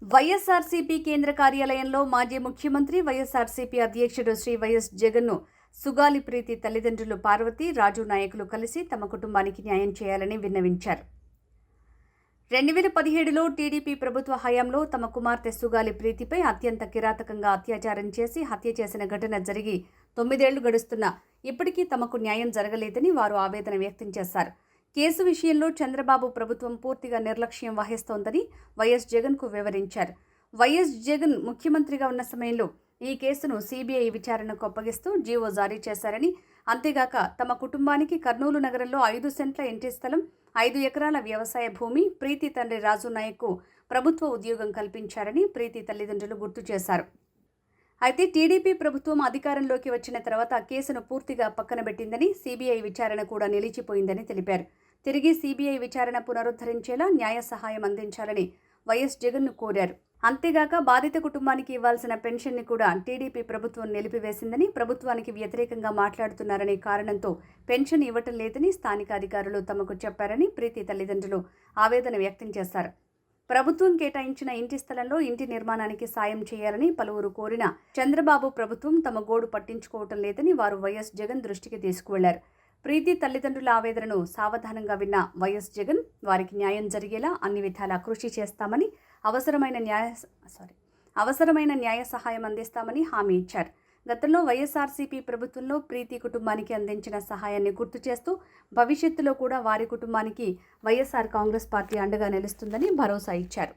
వైఎస్ఆర్సీపీ కేంద్ర కార్యాలయంలో మాజీ ముఖ్యమంత్రి వైఎస్ఆర్సీపీ అధ్యక్షుడు శ్రీ వైఎస్ జగన్ను సుగాలి ప్రీతి తల్లిదండ్రులు పార్వతి, రాజు నాయకులు కలిసి తమ కుటుంబానికి న్యాయం చేయాలని విన్నవించారు. 2017లో టీడీపీ ప్రభుత్వ హయాంలో తమ కుమార్తె సుగాలి ప్రీతిపై అత్యంత కిరాతకంగా అత్యాచారం చేసి హత్య చేసిన ఘటన జరిగి 9 ఏళ్లు గడుస్తున్నా ఇప్పటికీ తమకు న్యాయం జరగలేదని వారు ఆవేదన వ్యక్తం చేశారు. కేసు విషయంలో చంద్రబాబు ప్రభుత్వం పూర్తిగా నిర్లక్ష్యం వహిస్తోందని వైఎస్ జగన్కు వివరించారు. వైఎస్ జగన్ ముఖ్యమంత్రిగా ఉన్న సమయంలో ఈ కేసును సీబీఐ విచారణకు అప్పగిస్తూ జీవో జారీ చేశారని, అంతేగాక తమ కుటుంబానికి కర్నూలు నగరంలో 5 సెంట్ల ఇంటి స్థలం, 5 ఎకరాల వ్యవసాయ భూమి, ప్రీతి తండ్రి రాజు నాయక్కు ప్రభుత్వ ఉద్యోగం కల్పించారని ప్రీతి తల్లిదండ్రులు గుర్తు చేశారు. అయితే టీడీపీ ప్రభుత్వం అధికారంలోకి వచ్చిన తర్వాత కేసును పూర్తిగా పక్కనబెట్టిందని, సీబీఐ విచారణ కూడా నిలిచిపోయిందని తెలిపారు. తిరిగి సీబీఐ విచారణ పునరుద్ధరించేలా న్యాయ సహాయం అందించాలని వైఎస్ జగన్ను కోరారు. అంతేగాక బాధిత కుటుంబానికి ఇవ్వాల్సిన పెన్షన్ని కూడా టీడీపీ ప్రభుత్వం నిలిపివేసిందని, ప్రభుత్వానికి వ్యతిరేకంగా మాట్లాడుతున్నారనే కారణంతో పెన్షన్ ఇవ్వటం లేదని స్థానిక అధికారులు తమకు చెప్పారని ప్రీతి తల్లిదండ్రులు ఆవేదన వ్యక్తం చేశారు. ప్రభుత్వం కేటాయించిన ఇంటి స్థలంలో ఇంటి నిర్మాణానికి సాయం చేయాలని పలువురు కోరినా చంద్రబాబు ప్రభుత్వం తమ గోడు పట్టించుకోవటం లేదని వారు వైఎస్ జగన్ దృష్టికి తీసుకువెళ్లారు. ప్రీతి తల్లిదండ్రుల ఆవేదనను సావధానంగా విన్న వైఎస్ జగన్ వారికి న్యాయం జరిగేలా అన్ని విధాలా కృషి చేస్తామని, అవసరమైన న్యాయ సహాయం అందిస్తామని హామీ ఇచ్చారు. గతంలో వైఎస్ఆర్సీపీ ప్రభుత్వంలో ప్రీతి కుటుంబానికి అందించిన సహాయాన్ని గుర్తు చేస్తూ భవిష్యత్తులో కూడా వారి కుటుంబానికి వైఎస్ఆర్ కాంగ్రెస్ పార్టీ అండగా నిలుస్తుందని భరోసా ఇచ్చారు.